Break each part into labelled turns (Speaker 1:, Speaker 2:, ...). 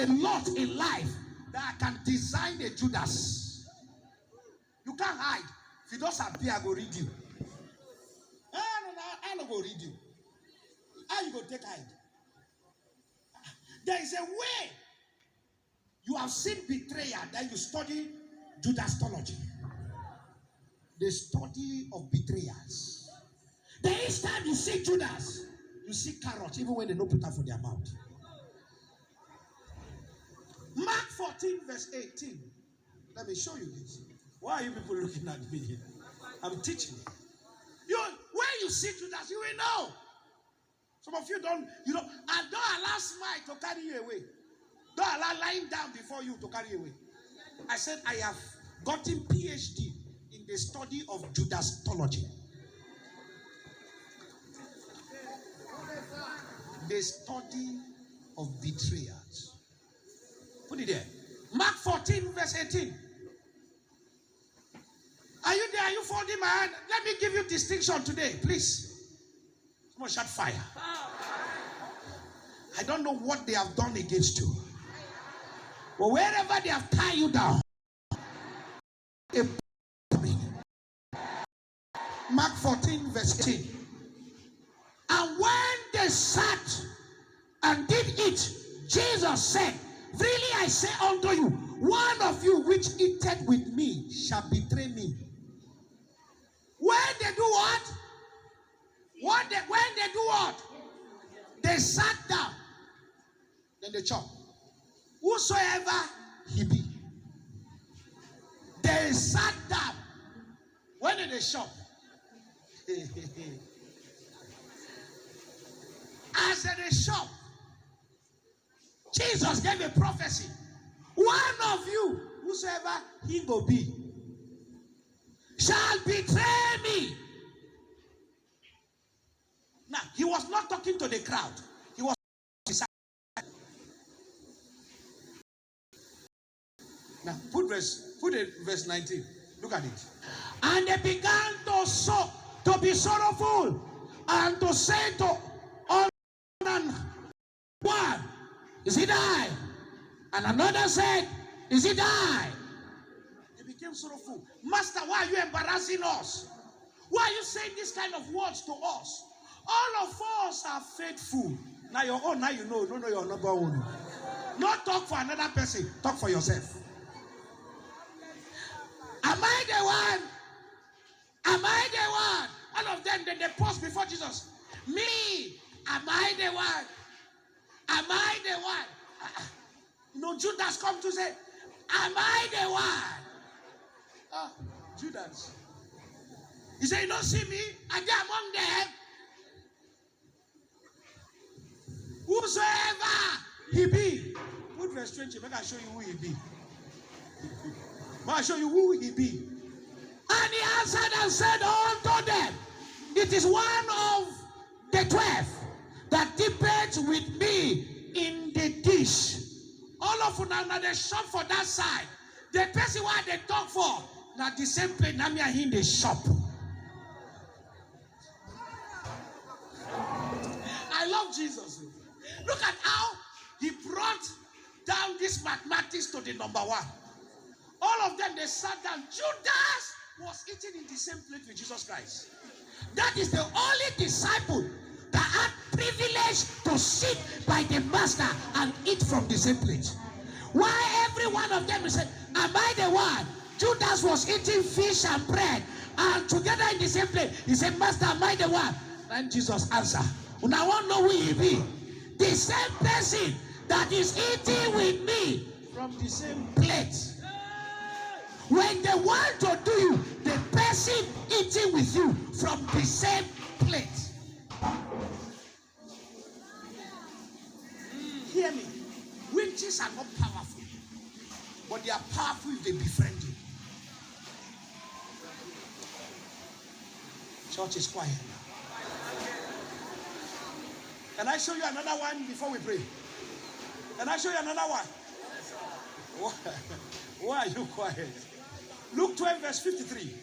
Speaker 1: a lot in life that I can design a Judas. You can't hide. If you don't appear, I go read you. I don't go read you. How you go take hide? There is a way. You have seen betrayal, then you study Judastology. The study of betrayers. The each time you see Judas, you see carrots, even when they don't put that for their mouth. Mark 14, verse 18. Let me show you this. Why are you people looking at me? I'm teaching you. When you see Judas, you will know. Some of you don't, and don't allow smile to carry you away. Don't allow lying down before you to carry you away. I said, I have gotten PhD in the study of Judastology. The study of betrayers. Put it there. Mark 14, verse 18. Are you there? Are you folding my hand? Let me give you distinction today, please. Someone shout fire. I don't know what they have done against you. But wherever they have tied you down, Mark 14, verse 18. And when they sat and did eat, Jesus said, "Really I say unto you, one of you which eateth with me shall betray me." When they do what? When they do what? They sat down. Then they chop. Whosoever he be. They sat down. When did they shop? As they shop, Jesus gave a prophecy. One of you, whosoever he go be, shall betray me. Now, he was not talking to the crowd. He was now put verse 19. Look at it. And they began to be sorrowful and to say to all one, "Is it I?" And another said, "Is it I?" They became sorrowful. "Master, why are you embarrassing us? Why are you saying this kind of words to us? All of us are faithful." Now your own, now you know. Don't know your number one. Not talk for another person. Talk for yourself. Am I the one? Am I the one? All of them, then they pause before Jesus. Me, am I the one? Am I the one? Judas come to say, "Am I the one?" Judas. He said, "You don't see me? Are they among them? Whosoever he be." Put verse 20. Make I show you who he be. May I show you who he be. And he answered and said unto them, "It is one of the 12 that dippeth with me in the dish." All of you now they shop for that side. The person why they talk for, now the same place now me and him they shop. I love Jesus. Look at how he brought down this mathematics to the number one. All of them, they sat down. Judas was eating in the same plate with Jesus Christ. That is the only disciple that had privilege to sit by the master and eat from the same plate. Why every one of them said, "Am I the one?" Judas was eating fish and bread and together in the same plate. He said, "Master, am I the one?" And Jesus answered, "Now I want to know who he be. The same person that is eating with me from the same plate." When they want to do you, the person eating with you from the same plate. Hear me. Witches are not powerful, but they are powerful if they befriend you. Church is quiet now. Can I show you another one before we pray? Can I show you another one? Why are you quiet? Luke 12 verse 53.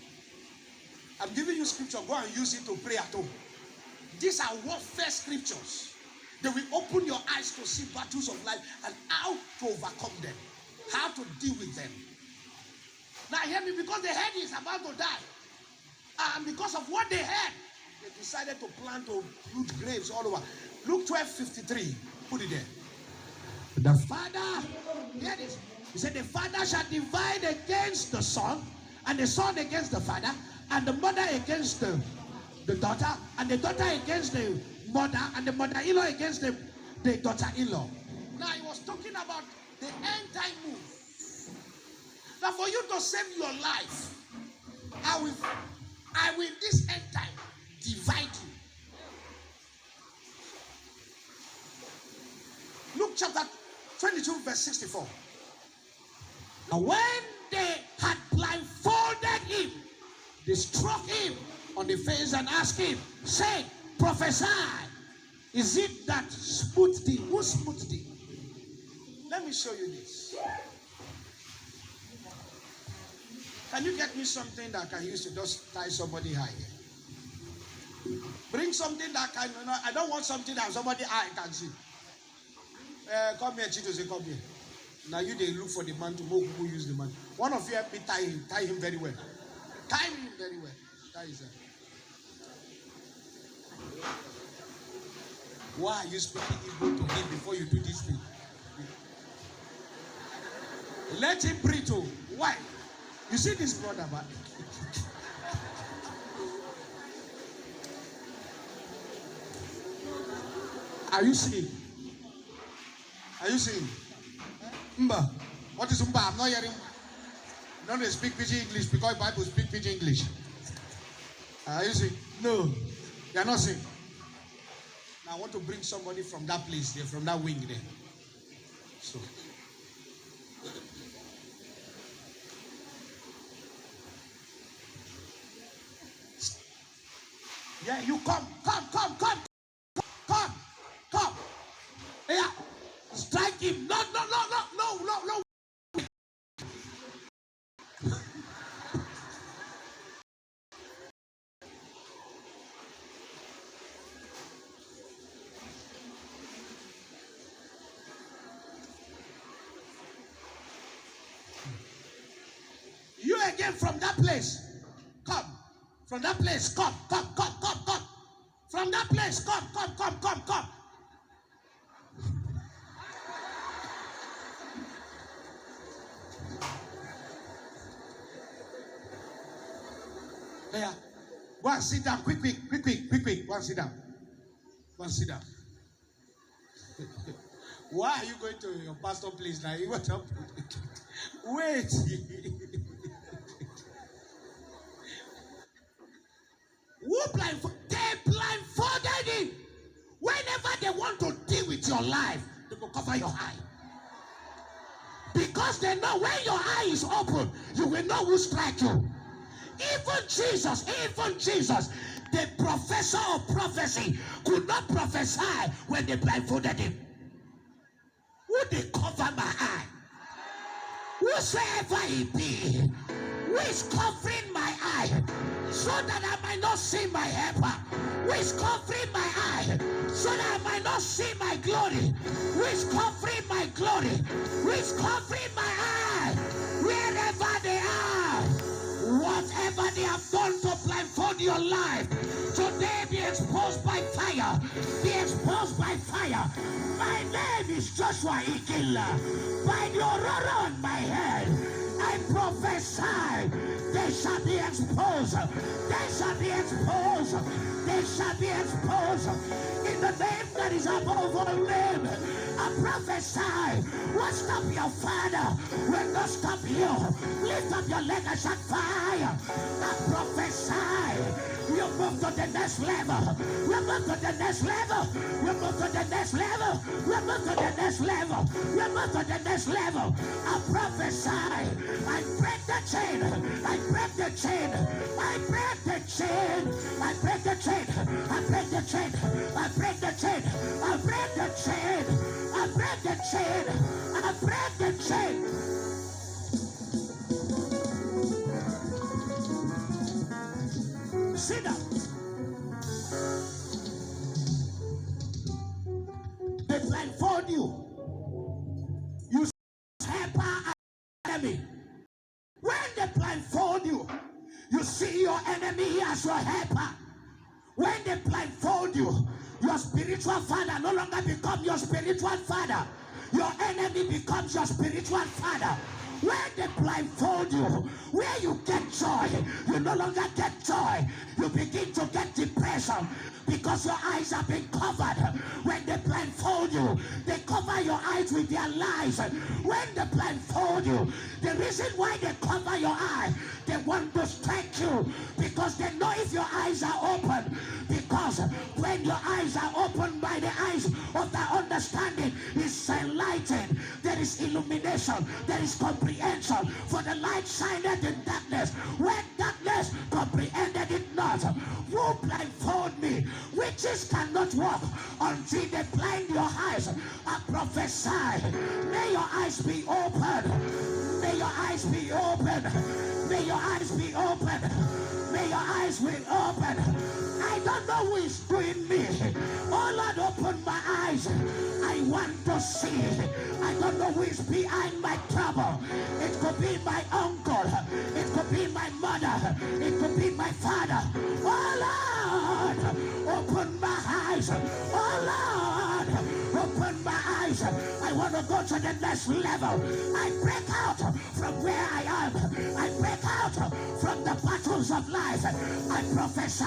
Speaker 1: I'm giving you scripture. Go and use it to pray at home. These are warfare scriptures. They will open your eyes to see battles of life and how to overcome them, how to deal with them. Now hear me, because the head is about to die. And because of what they had, they decided to plan to loot graves all over. Luke 12:53. Put it there. The father, hear this. He said, the father shall divide against the son, and the son against the father, and the mother against the daughter, and the daughter against the mother, and the mother-in-law against the daughter-in-law. Now he was talking about the end time move. Now for you to save your life, I will this end time divide you. Luke chapter 22 verse 64. And when they had blindfolded him, they struck him on the face and asked him, saying, prophesy, is it that smote thee? Who smote thee? Let me show you this. Can you get me something that I can use to just tie somebody high here? Bring something that can, I don't want something that somebody eye can see. Come here, Chitos, come here. Now you they look for the man to more people use the man. One of you help me tie him very well. Tie him very well. Tie his head. Why are you speaking Hebrew to him before you do this thing? Let him breathe. Oh. Why? You see this brother, man? Are you seeing? Are you seeing? Mba. What is Mba? I'm not hearing. No, they speak pidgin English because Bible speak pidgin English. Are you seeing? No. They are not seeing. Now I want to bring somebody from that place there, from that wing there. So. Yeah, you come. Yeah, strike him. No. You again from that place. Come. From that place. Come. From that place. Come. Yeah. Go and sit down. Quick. Go and sit down. Why are you going to your pastor place now? You want to wait. They blindfolded him. Whenever they want to deal with your life, they will cover your eye. Because they know when your eye is open, you will know who strike you. Even Jesus, the professor of prophecy, could not prophesy when they blindfolded him. Would they cover my eye? Whosoever he be, who is covering my eye, so that I might not see my helper, who is covering my eye, so that I might not see my glory, who is covering my glory, who is covering my eye, wherever they are, whatever they have done to blindfold your life, today be exposed by fire, be exposed by fire. My name is Joshua IGNILA. By the aurora on my head, I prophesy, they shall be exposed. They shall be exposed. They shall be exposed. In the name that is above all name, I prophesy, what stop your father will not stop you. Lift up your leg and shout fire. I prophesy, you move to the next level. We move to the next level. We move to the next level. We move to the next level. We move to the next level. I prophesy, I break the chain. I break the chain. I break the chain. I break the chain. I break the chain. I break the chain. I break the chain. I break the chain. I break the chain. Sit down. blindfold you, you helper enemy. When they blindfold you, you see your enemy as your helper. When they blindfold you, your spiritual father no longer becomes your spiritual father. Your enemy becomes your spiritual father. When they blindfold you, where you get joy, you no longer get joy. You begin to get depression because your eyes have been covered. When they blindfold you, they cover your eyes with their lies. When they blindfold you, the reason why they cover your eye, they want to strike you because they know if your eyes are open. Because when your eyes are opened by the eyes of the understanding, is enlightened. There is illumination. There is comprehension. For the light shineth in darkness, when darkness comprehended it not. Who blindfold me? Witches cannot walk until they blind your eyes. I prophesy, may your eyes be open. May your eyes be open. May your eyes be open. May your eyes be open. I don't know who is doing me. Oh Lord, open my eyes. I want to see. I don't know who is behind my trouble. It could be my uncle. It could be my mother. It could be my father. Oh Lord, open my eyes. Oh Lord, open my eyes. I want to go to the next level. I break out from where I am. I break out from the battles of life. I prophesy,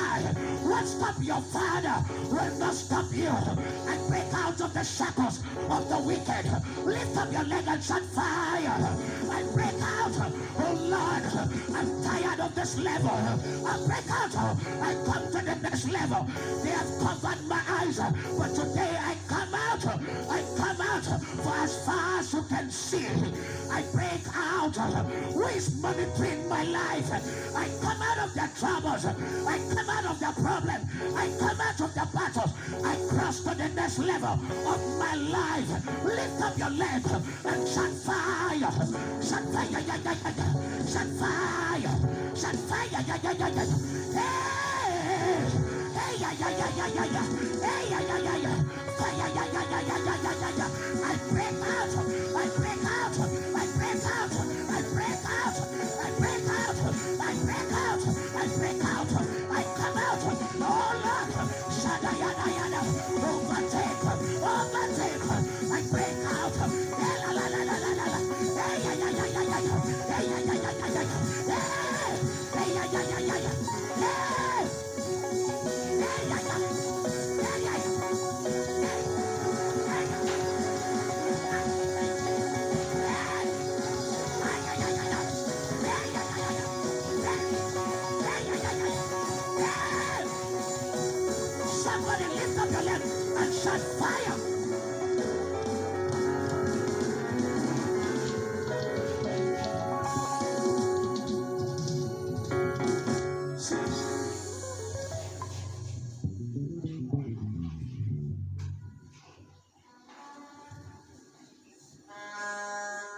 Speaker 1: what stop your father will not stop you. I break out of the shackles of the wicked. Lift up your leg and shout fire. I break out. Oh Lord, I'm tired of this level. I break out. I come to the next level. They have covered my eyes, but today I come out. I come out for as far as you can see. I break out. Who is monitoring my life? I come out of their troubles. I come out of their problem. I come out of the battles. I cross to the next level of my life. Lift up your leg and shout fire. Shout fire. Shout fire. Shout fire. Hey! Hey, yeah, yeah, yeah, yeah, yeah, yeah. Hey, yeah, yeah, yeah, yeah. Fire, yeah, yeah, yeah, yeah, yeah, yeah, yeah, yeah. I break out. I break out. I break out. I break out. I break out. I break out. I break out. I come out. Oh Lord. Shada, yada, yada. Overtake. Overtake. I break out. Hey, la, la, la, la, la, la. Hey, yeah, yeah, yeah, yeah, yeah. Hey, yeah, yeah, yeah, yeah, yeah. Hey, yeah, yeah, yeah, yeah, yeah. Hey. Somebody lift up your leg and shout fire.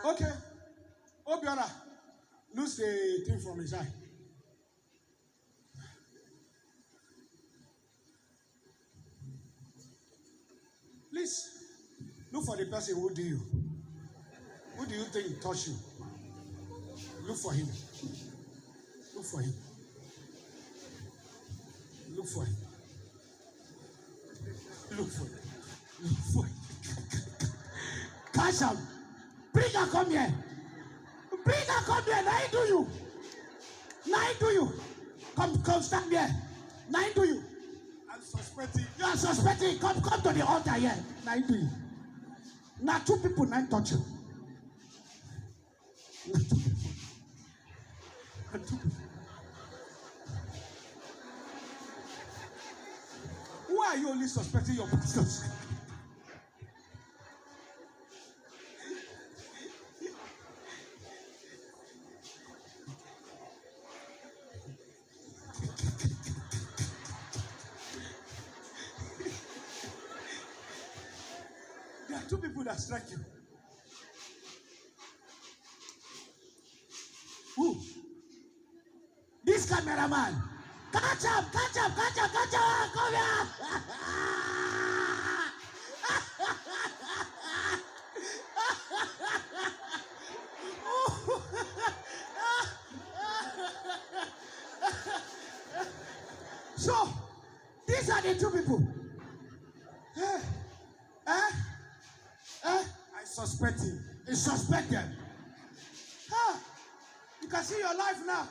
Speaker 1: Okay. Obiora, lose the thing from his eye. Please, look for the person who do you. Who do you think touched you? Look for him. Look for him. Look for him. Look for him. Look for him. Catch him. Bring her, come here. Bring her, come here. Now do you. Now do you. Come stand here. Now do you. I'm suspecting. You are suspecting. Come to the altar here. Now do you. Now two people now touch you. Now two people. Now two people. Why are you only suspecting your pastors? There are two people that strike you. Who? This cameraman. Catch up, catch up, catch up, catch up, come here. people. I
Speaker 2: suspect him.
Speaker 1: You suspect them. You can see your life now.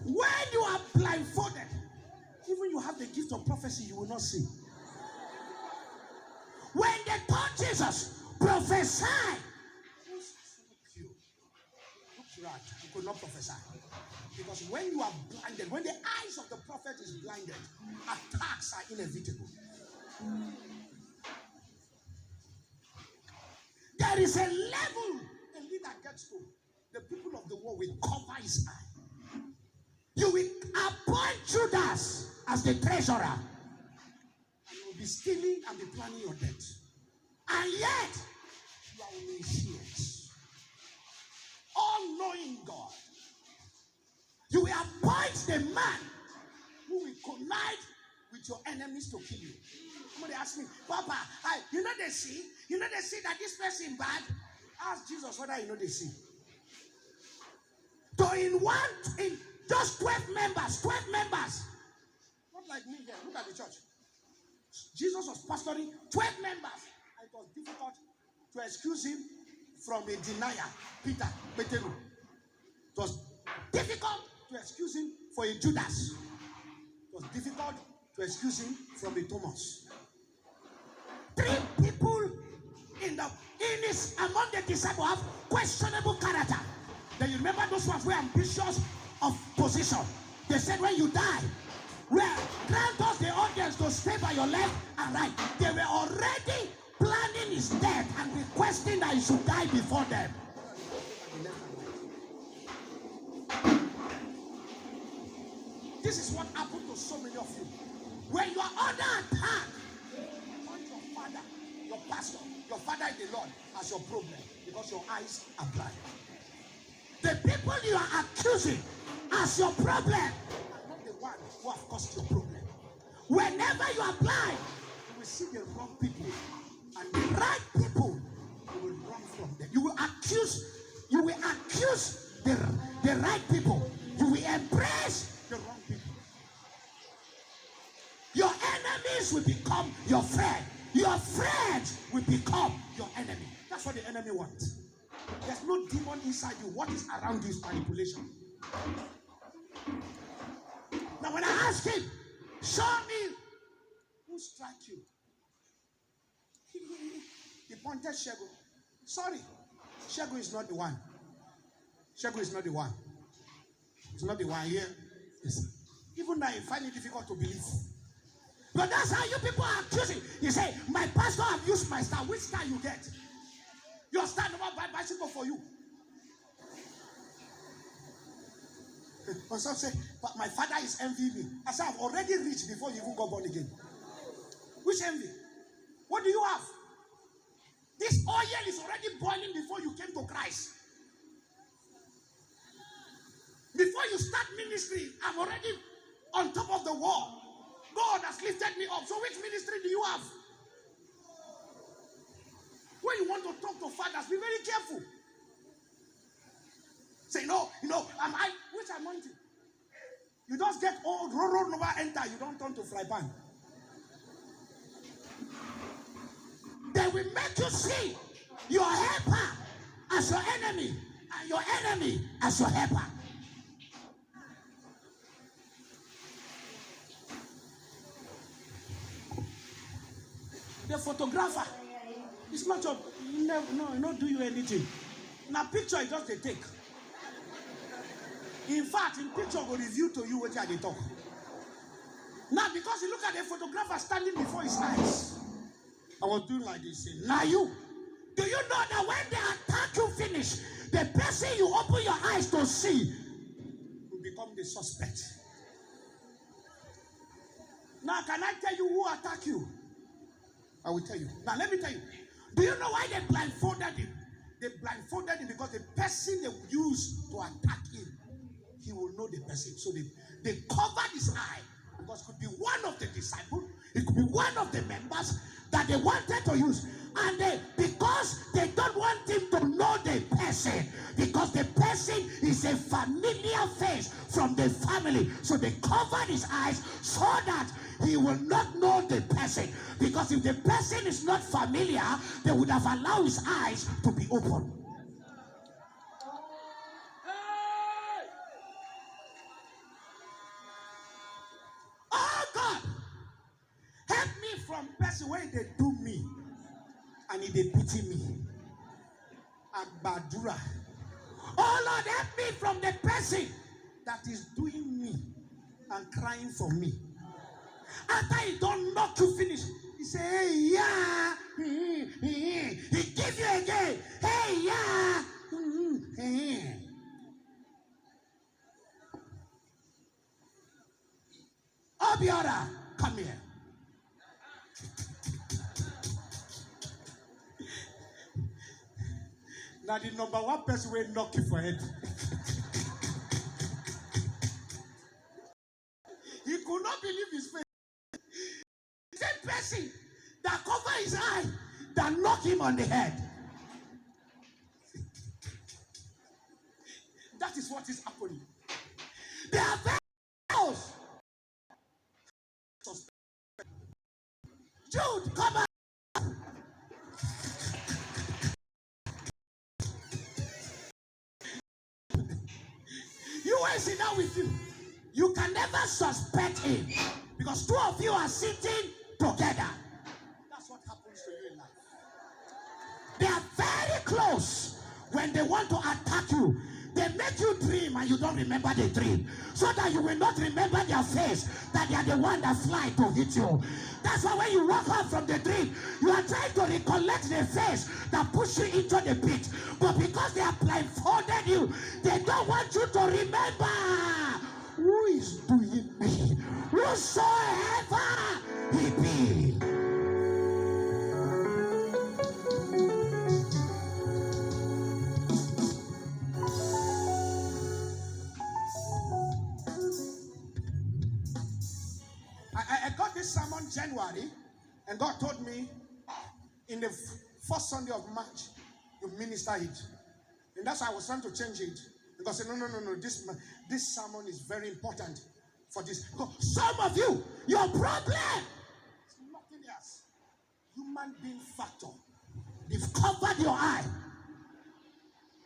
Speaker 1: When you are blindfolded, even you have the gift of prophecy, you will not see. When they told Jesus, prophesy. You could not prophesy. Because when you are blinded, when the eyes of the prophet is blinded, attacks are inevitable. There is a level a leader gets to. The people of the world will cover his eye. You will appoint Judas as the treasurer. And you will be stealing and be planning your debt. And yet, you are omniscient. All-knowing God. You will appoint the man who will collide with your enemies to kill you. Somebody asked me, Papa, you know they see? You know they see that this person bad? Ask Jesus whether you know they see. So in just 12 members. Not like me here. Look at the church. Jesus was pastoring 12 members. And it was difficult to excuse him from a denier, Peter. It was difficult to excuse him for a Judas. It was difficult to excuse him from a Thomas. 3 people among the disciples have questionable character. Then you remember those ones were ambitious of position. They said when you die, well, grant us the audience to stay by your left and right. They were already planning his death and requesting that he should die before them. This is what happened to so many of you. When you are under attack, not your father, your pastor, your father in the Lord as your problem because your eyes are blind. The people you are accusing as your problem are not the ones who have caused your problem. Whenever you are blind, you will see the wrong people, and the right people, you will run from them. You will accuse the right people. You will embrace the wrong people. Your enemies will become your friend. Your friends will become your enemy. That's what the enemy wants. There's no demon inside you. What is around you is manipulation. Now when I ask him, show me who struck you, he pointed Shego. Sorry, Shego is not the one. Shego is not the one. It's not the one here. Even now, I find it difficult to believe. But that's how you people are accusing. You say, my pastor have used my star. Which star you get? Your star never buy bicycle for you. Or some say, but my father is envying me. I said, I've already reached before you even got born again. Which envy? What do you have? This oil is already boiling before you came to Christ. Before you start ministry, I'm already on top of the wall. God has lifted me up. So which ministry do you have? When you want to talk to fathers, be very careful. Say, no, which anointing? You just get old, roll over, enter. You don't turn to fry pan. They will make you see your helper as your enemy and your enemy as your helper. The photographer is not your, no do you anything. Now picture is just a take. In fact, in picture will reveal to you what they talk. Now because you look at the photographer standing before his eyes. I was doing like this. Now you, do you know that when they attack you finish, the person you open your eyes to see will become the suspect. Now can I tell you who attacked you? I will tell you. Now let me tell you. Do you know why they blindfolded him? They blindfolded him because the person they used to attack him, he will know the person. So they covered his eye. Because it could be one of the disciples, it could be one of the members that they wanted to use. And because they don't want him to know the person, because the person is a familiar face from the
Speaker 2: the family. So they covered his eyes so that he will not know the person. Because if the person is not familiar, they would have allowed his eyes to be open. Oh God, help me from person where they do me and they pity me. And Badura. Oh Lord, help me from the person that is doing me and crying for me. After he don't knock you finish, he say, hey, yeah. He give you again. Hey, yeah. Obiora, come here. Now the number one person will knock you for it. He could not believe his face. The same person that covered his eye that knocked him on the head. That is what is happening. They are very close. Jude, come on. You will sit down with you. You can never suspect him because two of you are sitting together. That's what happens to you in life. They are very close when they want to attack you. They make you dream and you don't remember the dream, so that you will not remember their face, that they are the one that fly to hit you. That's why when you walk out from the dream, you are trying to recollect the face that pushed you into the pit. But because they have blindfolded you, they don't want you to remember who is doing me, whosoever he be. I got this sermon January, and God told me in the first Sunday of March to minister it. And that's why I was trying to change it. Because I said, no, this sermon is very important for this. Some of you, your problem is nothing else. Human being factor. They've covered your eye.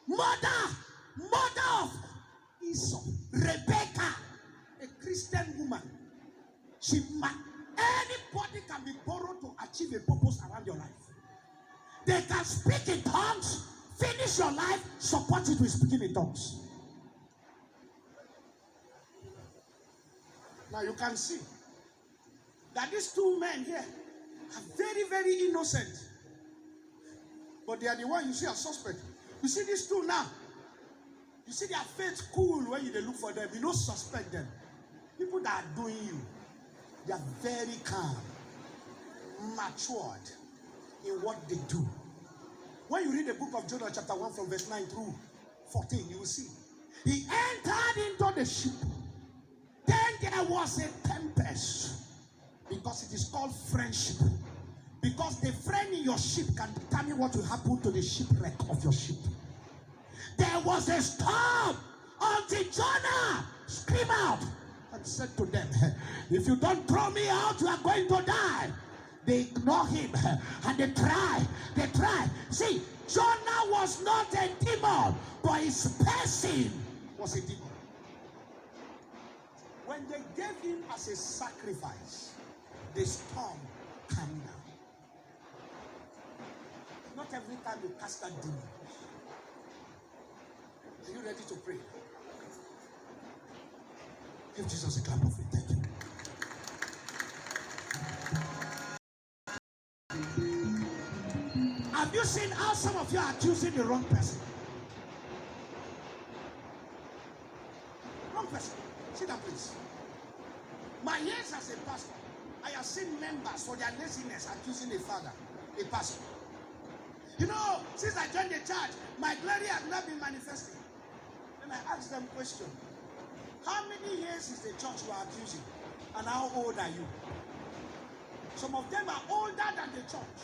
Speaker 2: Mother of Esau, Rebecca, a Christian woman. Anybody can be borrowed to achieve a purpose around your life. They can speak in tongues, finish your life, support it with speaking in tongues. Now you can see that these two men here are very, very innocent. But they are the ones you see as suspect. You see these two now. You see their faith cool when you look for them. You don't suspect them. People that are doing you, they are very calm, matured in what they do. When you read the book of Jonah chapter 1 from verse 9 through 14, you will see. He entered into the ship. Then there was a tempest. Because it is called friendship. Because the friend in your ship can determine what will happen to the shipwreck of your ship. There was a storm until Jonah screamed out and said to them, if you don't throw me out, you are going to die. They ignore him and they try. See, Jonah was not a demon, but his person was a demon. When they gave him as a sacrifice, the storm calmed down. Not every time you cast that demon. Are you ready to pray? Give Jesus a clap of faith. Thank you. Have you seen how some of you are accusing the wrong person? Wrong person. Sit down, please. My years as a pastor, I have seen members for their laziness accusing a father, a pastor. You know, since I joined the church, my glory has not been manifesting. Then I asked them a question. How many years is the church you are accusing? And how old are you? Some of them are older than the church.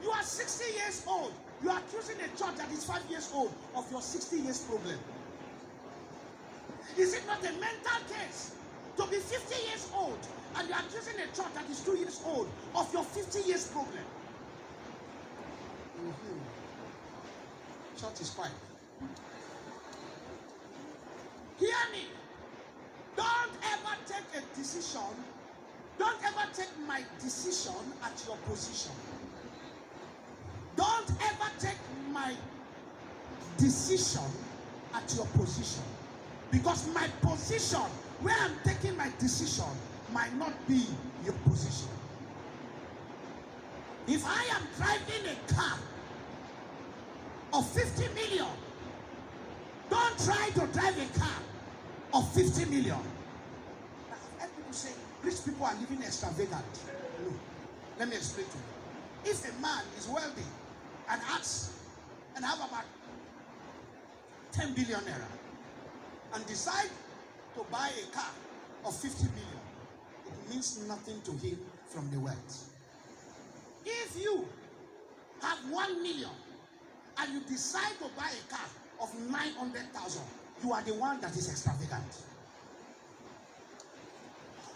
Speaker 2: You are 60 years old. You are accusing a church that is 5 years old of your 60 years problem. Is it not a mental case to be 50 years old and you are accusing a church that is 2 years old of your 50 years problem? Church is quiet. Hear me. Don't ever take a decision. Don't ever take my decision at your position. Don't ever take my decision at your position. Because my position, where I'm taking my decision, might not be your position. If I am driving a car of 50 million, don't try to drive a car of 50 million. Now, I've heard people say rich people are living extravagant. No. Let me explain to you. If a man is wealthy and asks and have about 10 billion naira and decide to buy a car of 50 million, it means nothing to him from the wealth. If you have 1 million and you decide to buy a car of 900,000, you are the one that is extravagant.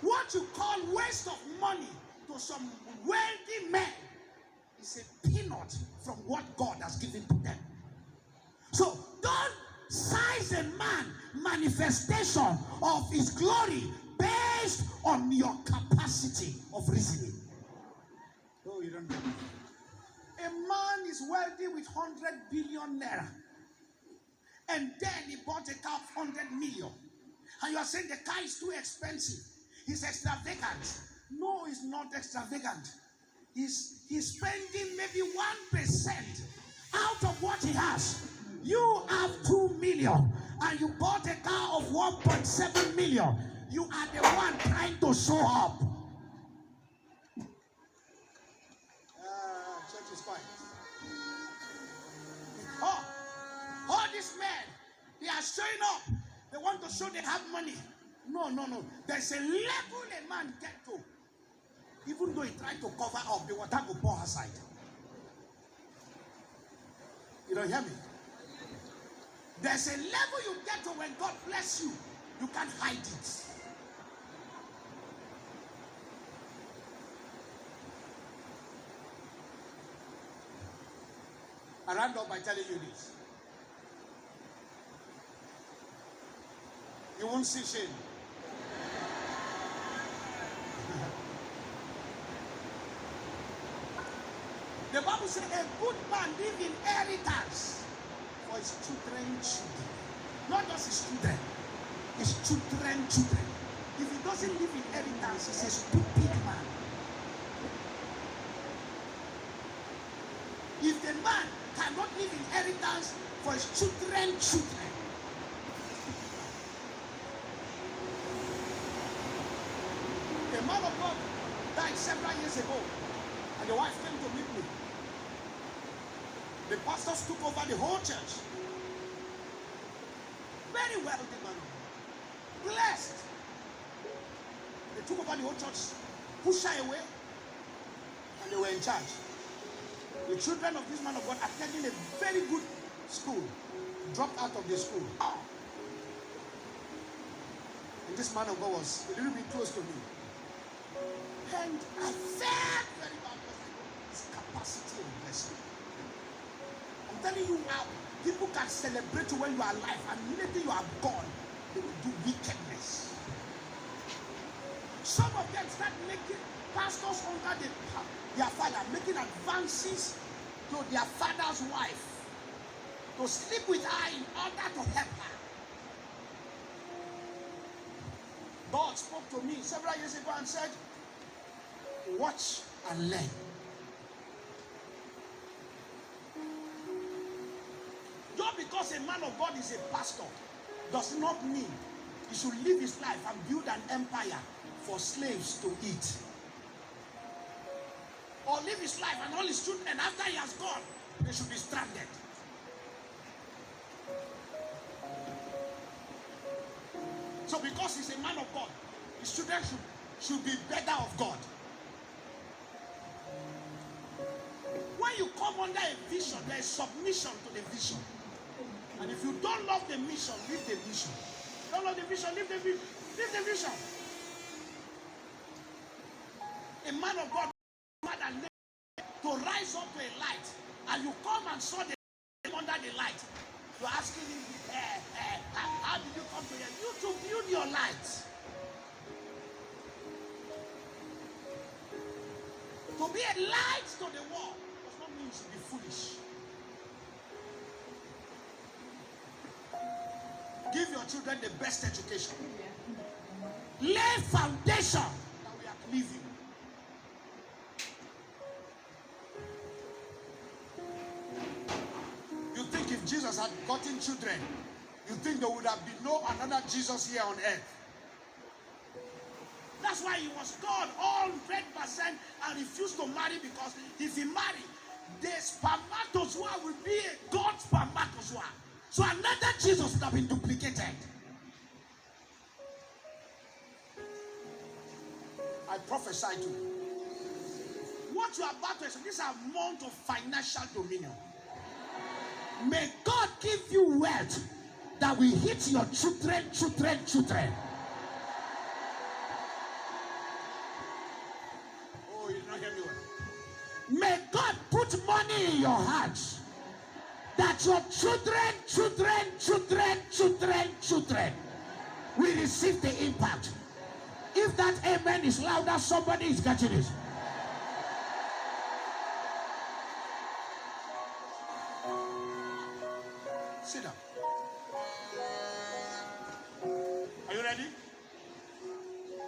Speaker 2: What you call waste of money to some wealthy men is a peanut from what God has given to them. So don't size a man manifestation of his glory based on your capacity of reasoning. Oh, you don't know. A man is wealthy with 100 billion naira, and then he bought a car of 100 million, and you are saying the car is too expensive, he's extravagant. No, he's not extravagant. He's spending maybe 1% out of what he has. You have 2 million and you bought a car of 1.7 million. You are the one trying to show up. Church is quiet. All these men, they are showing up. They want to show they have money. No. There's a level a man get to. Even though he tried to cover up, the water will pour aside. You don't hear me? There's a level you get to when God bless you. You can't hide it. I round up by telling you this. You won't see shame. The Bible says a good man lives in inheritance for his children. Not just his children, his children. If he doesn't live in inheritance, he's a stupid man. If the man cannot live in inheritance for his children. A man of God died several years ago, and the wife came to meet me. The pastors took over the whole church. Very wealthy man. Blessed. They took over the whole church, pushed her away, and they were in charge. The children of this man of God attending a very good school dropped out of the school. And this man of God was a little bit close to me. And I felt very bad because his capacity and blessing. I'm telling you now, people can celebrate you when you are alive, and immediately you are gone, they will do wickedness. Some of them start making pastors under their father, making advances to their father's wife to sleep with her in order to help her. God spoke to me several years ago and said, watch and learn. Just because a man of God is a pastor does not mean he should live his life and build an empire for slaves to eat. Or live his life and all his children, and after he has gone, they should be stranded. So because he's a man of God, his children should be better of God. When you come under a vision, there is submission to the vision. And if you don't love the mission, leave the mission.
Speaker 1: Follow the vision. Leave the vision. Leave the vision. A man of God, to rise up to a light, and you come and saw the under the light. You're asking him, how did you come to here? You to build your light. To be a light to the world does not mean you should be foolish. Give your children the best education. Lay foundation that we are living. You think if Jesus had gotten children, you think there would have been no another Jesus here on earth? That's why he was God 100% and refused to marry, because if he married, the spermatozoa will be a God spermatozoa. So another Jesus would have been duplicated. I prophesy to you. What you are about to experience, this amount of financial dominion. May God give you wealth that will hit your children. Oh, you did not hear me well. May God put money in your hands that your children will receive the impact. If that amen is louder, somebody is getting it. Sit down. Are you ready?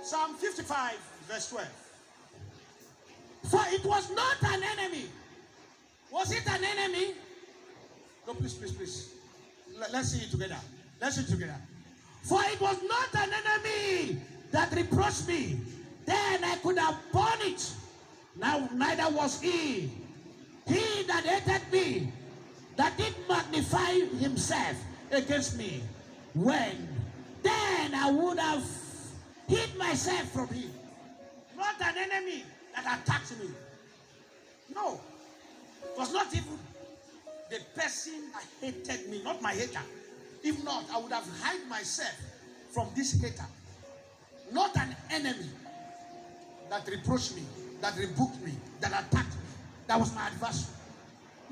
Speaker 1: Psalm 55, verse 12. For it was not an enemy. Was it an enemy? No, please. Let's see it together. For it was not an enemy that reproached me. Then I could have borne it. Now neither was he. He that hated me, that did magnify himself against me. When? Then I would have hid myself from him. Not an enemy that attacked me. No. It was not even the person that hated me, not my hater. If not, I would have hid myself from this hater. Not an enemy that reproached me, that rebuked me, that attacked me. That was my adversary.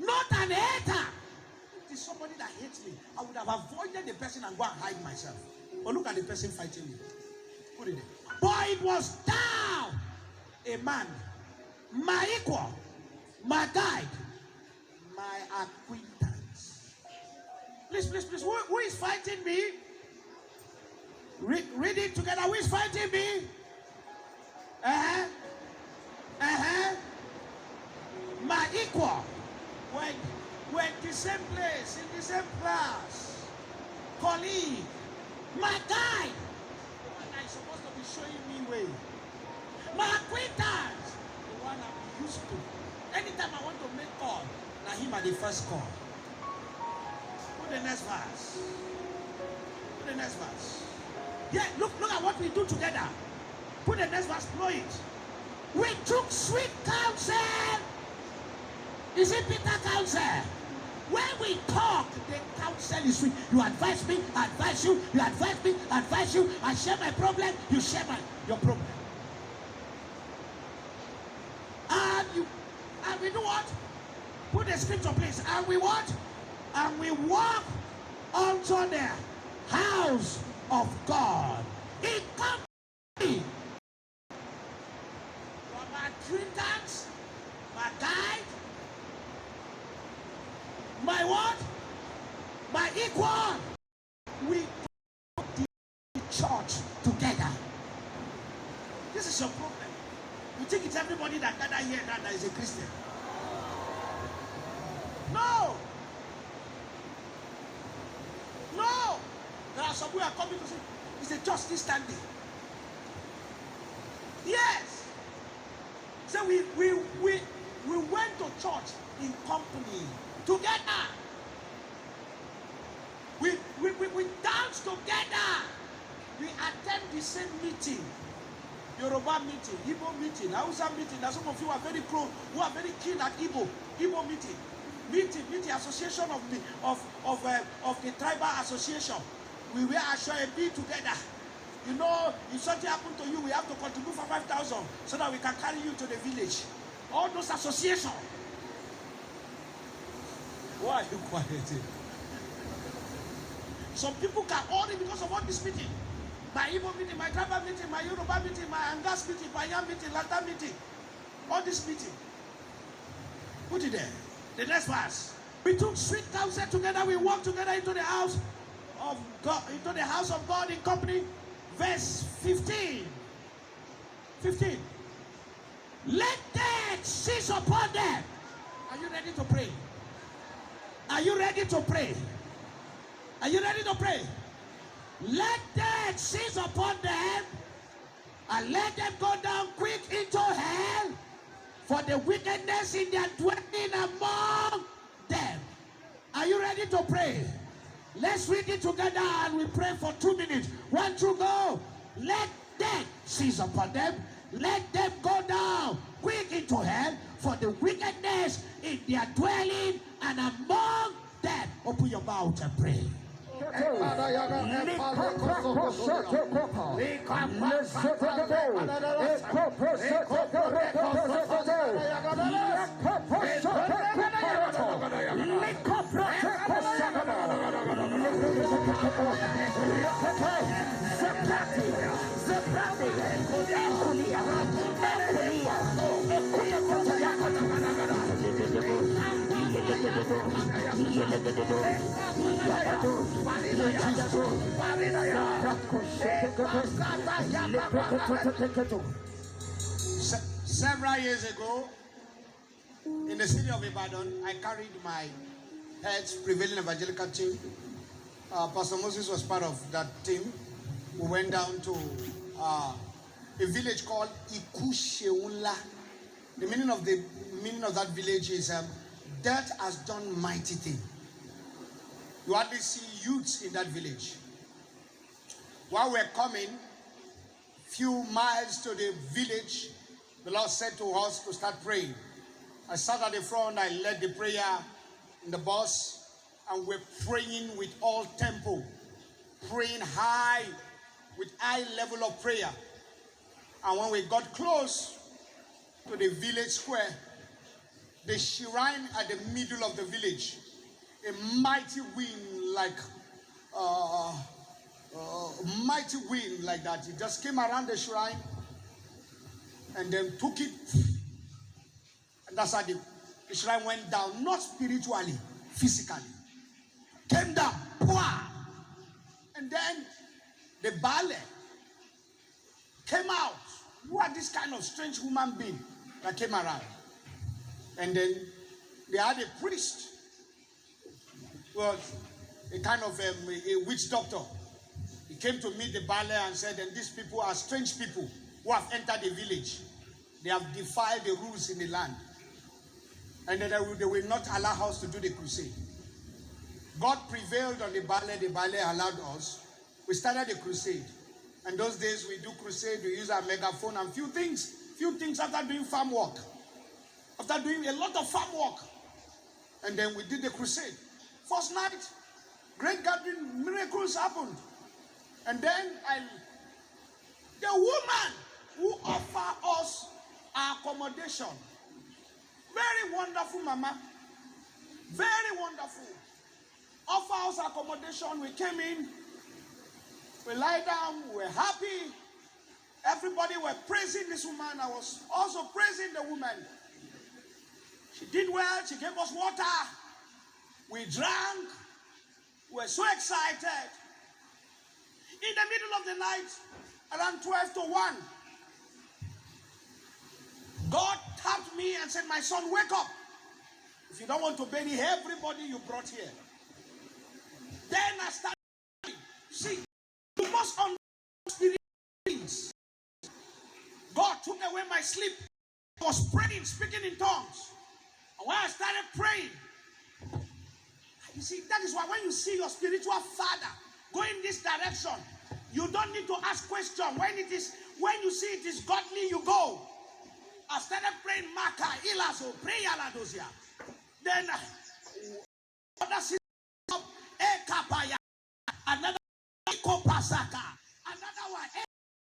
Speaker 1: Not an hater. If it is somebody that hates me, I would have avoided the person and go and hide myself. But look at the person fighting me. Put it there. But it was thou, a man, my equal, my guide, my acquaintance. Please. Who is fighting me? Read it together. Who is fighting me? My equal. When the same place, in the same class. Colleague. My guide. And I'm supposed to be showing me way. My acquaintance. The one I'm used to. Anytime I want to make call, now him at the first call. Put the next verse. Yeah, look at what we do together. Put the next verse, blow it. We took sweet counsel. Is it bitter counsel? When we talk, the counsel is sweet. You advise me, I advise you. You advise me, I advise you. I share my problem, you share your problem. And we do what? Put the scripture, please. And we what? And we walk unto the house of God in company. My acquaintance, my guide, my what? My equal. We go to the church together. This is your problem. You think it's everybody that gather here that is a Christian? No. There are some who are coming to say, it's a church this Sunday. Yes. So we went to church in company together. We dance together. We attend the same meeting. Yoruba meeting, Igbo meeting, Hausa meeting. Now some of you are very close, who are very keen at Igbo meeting association of the tribal association.
Speaker 2: we wear be together. You know, if something happened to you, we have to contribute for 5,000 so that we can carry you to the village. All those associations. Why are you quiet? Some people can only because of all this meeting. My Igbo meeting, my tribal meeting, my Yoruba meeting, my Angas meeting, my Yam meeting, Lata meeting. All this meeting. Put it there. The next verse. We took sweet counsel together. We walked together into the house of God, into the house of God in company. Verse 15. 15. Let death seize upon them. Are you ready to pray? Are you ready to pray? Are you ready to pray? Let death seize upon them and let them go down quick into hell for the wickedness in their dwelling among them. Are you ready to pray? Let's read it together and we pray for 2 minutes. 1, 2, go. Let death seize upon them. Let them go down quick into hell for the wickedness in their dwelling and among them. Open your mouth and pray. Several years ago, in the city of Ibadan, I carried my head's prevailing evangelical team. Pastor Moses was part of that team. We went down to a village called IGNILA. The meaning of that village is death has done mighty thing. You hardly see youths in that village. While we're coming, few miles to the village, the Lord said to us to start praying. I sat at the front, I led the prayer in the bus, and we're praying with all tempo, praying high, with high level of prayer. And when we got close to the village square, the shrine at the middle of the village, a mighty wind like that. It just came around the shrine and then took it. And that's how the shrine went down, not spiritually, physically. Came down, and then the ballet came out. Who are this kind of strange human being that came around? And then they had a priest, was a kind of a witch doctor. He came to meet the ballet and said, and these people are strange people who have entered the village. They have defied the rules in the land. And then they will not allow us to do the crusade. God prevailed on the ballet allowed us. We started the crusade. And those days we do crusade, we use our megaphone and few things after doing farm work. After doing a lot of farm work. And then we did the crusade. First night, great gathering, miracles happened. And then the woman who offered us accommodation, very wonderful mama, very wonderful, offer us accommodation. We came in, we lie down, we were happy. Everybody were praising this woman. I was also praising the woman. She did well. She gave us water. We drank. We were so excited. In the middle of the night, around 12 to 1, God tapped me and said, my son, wake up. If you don't want to bury everybody you brought here. Then I started, see, you must understand things. God took away my sleep. I was praying, speaking in tongues. And when I started praying, you see, that is why when you see your spiritual father going this direction, you don't need to ask questions. When you see it is godly, you go. I started praying Maka, Ilaso, pray Aladosia. Then another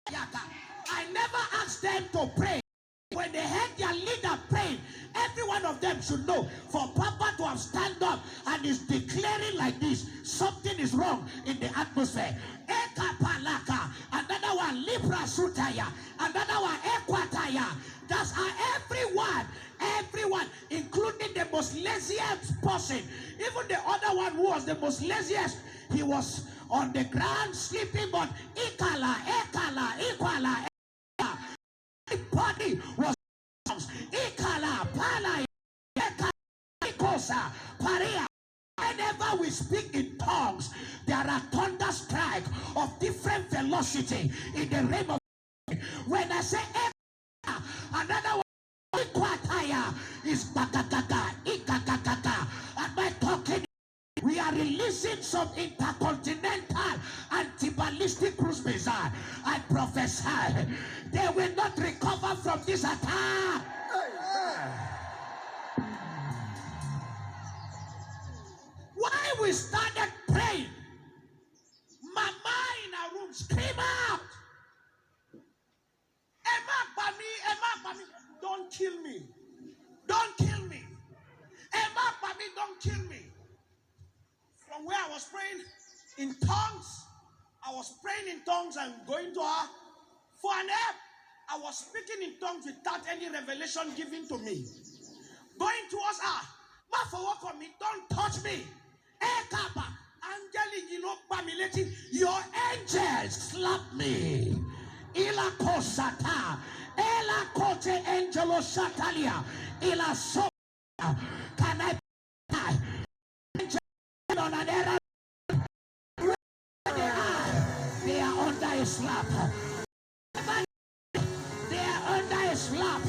Speaker 1: I never asked them to pray. When they heard their leader praying, every one of them should know. For Papa to have stand up and is declaring like this, something is wrong in the atmosphere. Eka palaka, another one Libra Sutaya, another one Equataya. That's how everyone, including the most laziest person, even the other one who was the most laziest, he was on the ground sleeping, but Ikala, body was Ikala, Pala, Ikosa, Paria. Whenever we speak in tongues, there are thunder strikes of different velocity in the realm of. When I say another one, Ikwataya is Bakakaka, Ikakaka. Am I talking? We are releasing some intercontinental anti-ballistic cruise missile. I prophesy they will not recover from this attack. Why we started praying? Mama in our room scream out. Emma Bami, don't kill me. Don't kill me. Emma Bami, don't kill me. From where I was praying in tongues, I was praying in tongues and going to her for an help. I was speaking in tongues without any revelation given to me. Going towards her, ma for work on me, don't touch me. Ekaba, angelic, you know, Bamileti, your angels slap me. Ila kosata, ela kote angelo satalia, ila so. Can I die? On an era, they are under a slap. They are under a slap.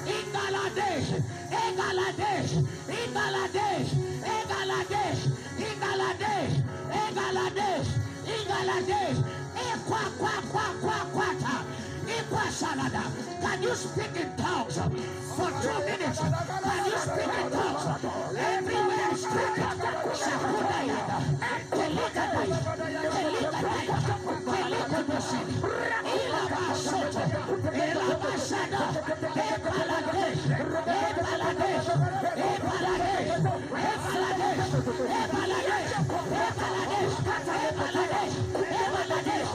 Speaker 1: Ingaladesh, Engaladesh, Ingaladesh, Engaladesh, Ingaladesh, Engaladesh, Ingaladesh, Equaquaquaquaquata, Equasalada. Can you speak in tongues for 2 minutes? Can you speak in tongues? Everywhere is speaking. Shakudayada, Kelikadai, Kelikadai, Kelikadosin, Ilabasoto, Ilabasada, Epaladesh, Epaladesh, Epaladesh, Epaladesh, Epaladesh, Epaladesh, Epaladesh, Epaladesh,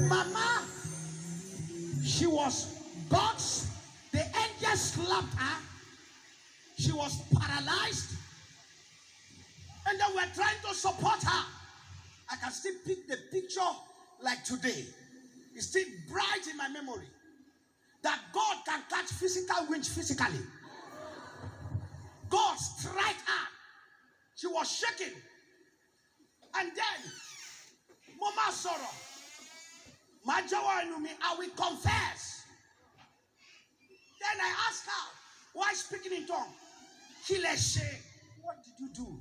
Speaker 1: Mama, she was God's, the angel slapped her. She was paralyzed. And then we're trying to support her. I can still pick the picture like today. It's still bright in my memory. That God can catch physical winds physically. God strike her. She was shaking. And then, Mama Sorrow, Majawa Inumi, I will confess. Then I asked her, why speaking in tongue? Kileshe, what did you do?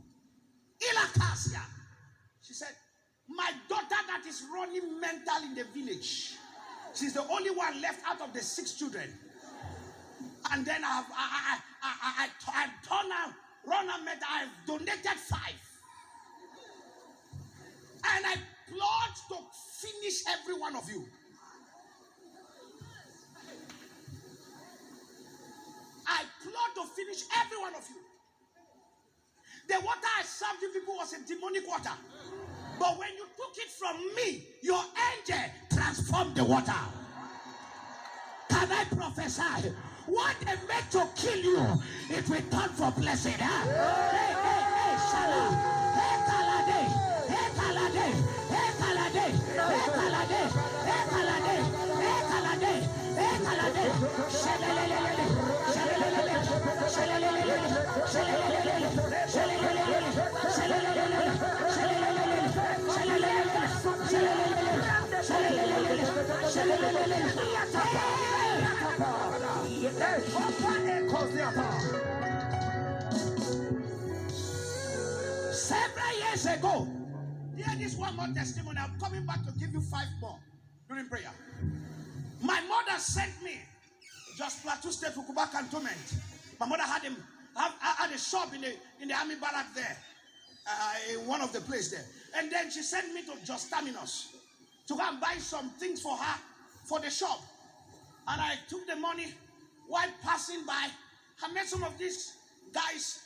Speaker 1: Ilakasia. She said, my daughter that is running mental in the village. She's the only one left out of the 6 children. And then I've turned her, run her mental. I've donated 5. And I plot to finish every one of you. I plot to finish every one of you. The water I served you people was a demonic water. But when you took it from me, your angel transformed the water. Can I prophesy? What they meant to kill you, it will turn for blessing. Huh? Hey, Shala. Hey, Kalade. Hey, Kalade. Hey, Kalade. Hey, Kalade. Hey, Kalade. Several years ago, here is one more testimony. I'm coming back to give you 5 more during prayer. My mother sent me just Plateau State, Fukuba Cantonment. My mother had a shop in the army barrack there, in one of the places there. And then she sent me to Just Terminus to go and buy some things for her for the shop. And I took the money while passing by. I met some of these guys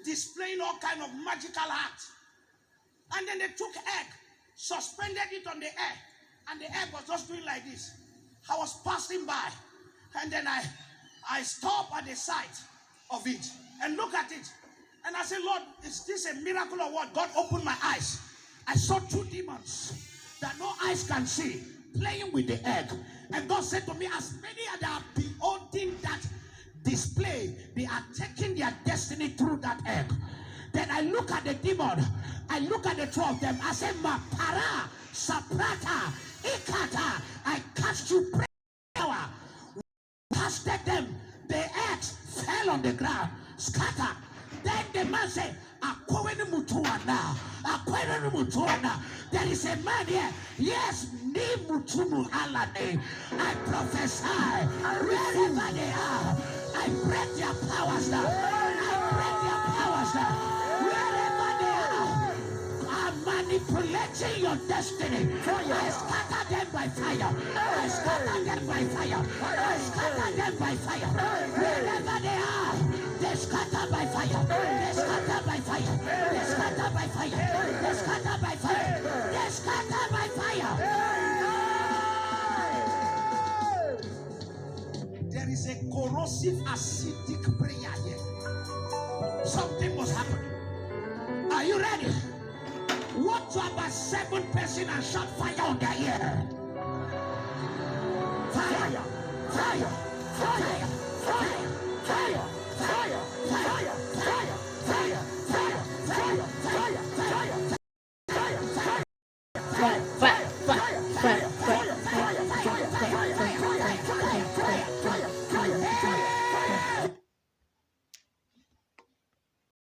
Speaker 1: displaying all kind of magical art. And then they took egg, suspended it on the air, and the egg was just doing like this. I was passing by, and then I stopped at the side of it and look at it. And I said, Lord, is this a miracle or what? God opened my eyes. I saw 2 demons that no eyes can see playing with the egg. And God said to me, as many that are beholding that display, they are taking their destiny through that egg. Then I look at the demon, I look at the 2 of them, I said, Mapara, Saprata, Ikata, I cast you power, casted them, the eggs fell on the ground, scatter. Then the man said, there is a man here. Yes, I prophesy wherever they are. I break their powers now. I break their powers now. Wherever they are manipulating your destiny. I scatter them by fire. I scatter them by fire. I scatter them by fire. Wherever they are, they scatter by fire. They scatter by fire. They scatter by fire. They scatter by fire. They scatter by fire. There is a corrosive acidic prayer here. Something must happen. Are you ready? Walk to about 7 persons and shout fire on their ear. Fire, fire, fire.